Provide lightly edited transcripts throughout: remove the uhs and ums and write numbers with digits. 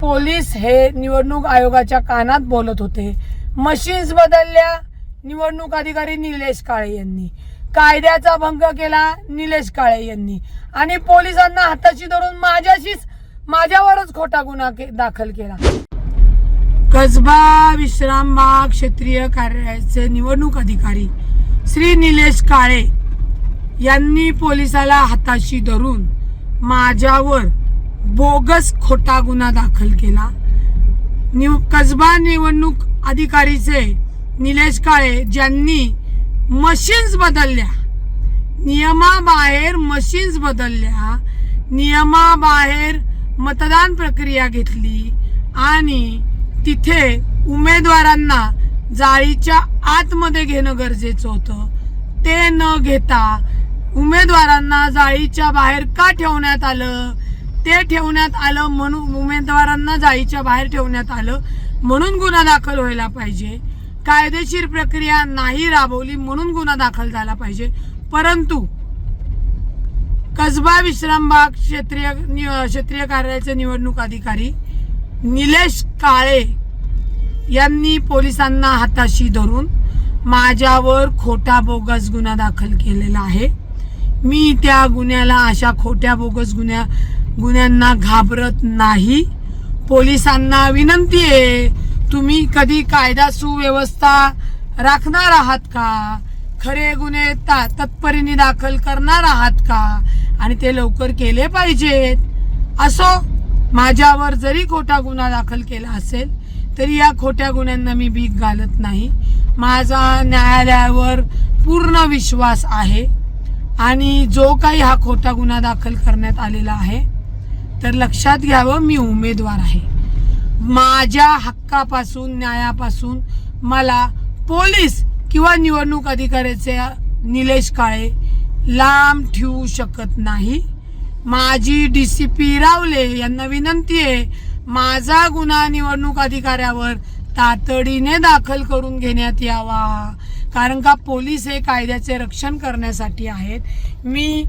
Police हे निवडणूक आयोगाच्या कानात बोलत होते। मशीन्स बदलल्या निवडणूक अधिकारी निलेश काळे यांनी, कायद्याचा भंग केला निलेश काळे यांनी, आणि पोलिसांना हाताशी धरून माझ्यावरच खोटा गुन्हा दाखल केला। कसबा विश्रामबाग क्षेत्रीय कार्यालयाचे निवडणूक अधिकारी श्री निलेश काळे यांनी पोलिसाला हाताशी धरून माझ्यावर बोगस खोटा गुन्हा दाखल केला। कसबा निवडणूक अधिकारीचे निलेश काळे ज्यांनी मशीन्स बदलल्या, नियमाबाहेर मशीन्स बदलल्या, नियमाबाहेर मतदान प्रक्रिया घेतली आणि तिथे उमेदवारांना जाळीच्या आतमध्ये घेणं गरजेचं होतं। ते न घेता उमेदवारांना जाळीच्या बाहेर का ठेवण्यात आलं? ते ठेवण्यात आलं म्हणून उमेदवारांना जाळीच्या बाहेर ठेवण्यात आलं म्हणून गुन्हा दाखल व्हायला पाहिजे। कायदेशीर प्रक्रिया नाही राबवली म्हणून गुन्हा दाखल झाला पाहिजे। परंतु कसबा विश्रामबाग क्षेत्रीय कार्यालयाचे निवडणूक अधिकारी निलेश काळे यांनी पोलिसांना हाताशी धरून माझ्यावर खोटा बोगस गुन्हा दाखल केलेला आहे। मी त्या गुन्ह्याला, अशा खोट्या बोगस गुन्ह्यांना घाबरत नाही। पोलिसांना विनंती आहे, तुम्ही कधी कायदा सुव्यवस्था राखणार आहात का? खरे गुन्हे तत्परीने दाखल करणार आहात का? आणि ते लवकर केले पाहिजेत। असो, माझ्यावर जरी खोटा गुन्हा दाखल केला असेल तरी या खोट्या गुन्ह्यांना मी भीक घालत नाही। माझा न्यायालयावर पूर्ण विश्वास आहे आणि जो काही हा खोटा गुन्हा दाखल करण्यात आलेला आहे तर लक्षात घ्यावं, मी उमेदवार आहे। माझ्या हक्कापासून, न्यायापासून मला पोलीस किंवा निवडणूक अधिकाऱ्याचे निलेश काळे लांब ठेवू शकत नाही। माझी DCP रावले यांना विनंती आहे, माझा गुन्हा निवडणूक अधिकाऱ्यावर तातडीने दाखल करून घेण्यात यावा, कारण का पोलीस हे कायद्याचे रक्षण करण्यासाठी आहेत। मी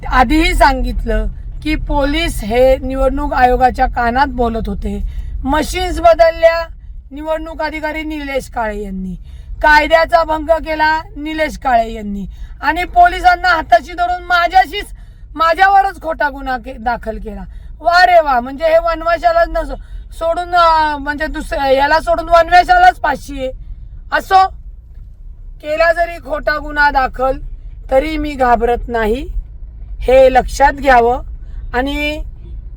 आधीही सांगितलं की पोलीस हे निवडणूक आयोगाच्या कानात बोलत होते। मशीन्स बदलल्या निवडणूक अधिकारी निलेश काळे यांनी, कायद्याचा भंग केला निलेश काळे यांनी, आणि पोलिसांना हाताशी धरून माझ्यावरच खोटा गुन्हा दाखल केला। वा रे वा, म्हणजे हे वनवाशाला सोडून, म्हणजे याला सोडून वनवाशालाच फाशी आहे। असो, केला जरी खोटा गुन्हा दाखल तरी मी घाबरत नाही, हे लक्षात घ्यावं। आणि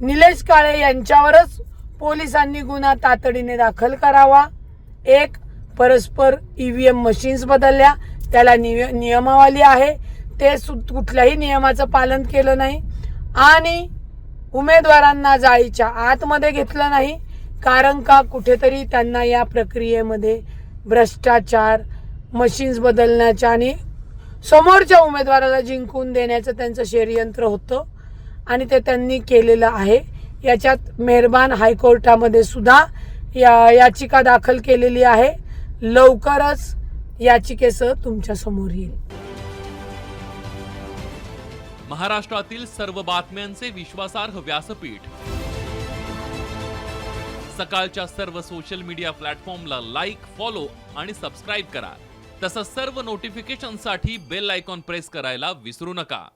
निलेश काळे यांच्यावरच पोलिसांनी गुन्हा तातडीने दाखल करावा। एक, परस्पर EVM मशीन्स बदलल्या, त्याला नियमावली आहे, ते कुठल्याही नियमाचं पालन केलं नाही, आणि उमेदवारांना जाळीच्या आतमध्ये घेतलं नाही, कारण का कुठेतरी त्यांना या प्रक्रियेमध्ये भ्रष्टाचार, मशीन्स बदलण्याच्या आणि समोरच्या उमेदवाराला जिंकून देण्याचं त्यांचं षडयंत्र होतं आणि ते त्यांनी केलेलं आहे। याच्यात मेहरबान हायकोर्टामध्ये सुद्धा याचिका दाखल केलेली आहे। लवकरच याचिकेसह तुमच्या समोर येईल। महाराष्ट्रातील सर्व बातम्यांचे विश्वासार्ह व्यासपीठ, सकाळच्या सर्व सोशल मीडिया प्लॅटफॉर्मला लाईक, फॉलो आणि सबस्क्राईब करा। तसंच सर्व नोटिफिकेशनसाठी बेल आयकॉन प्रेस करायला विसरू नका।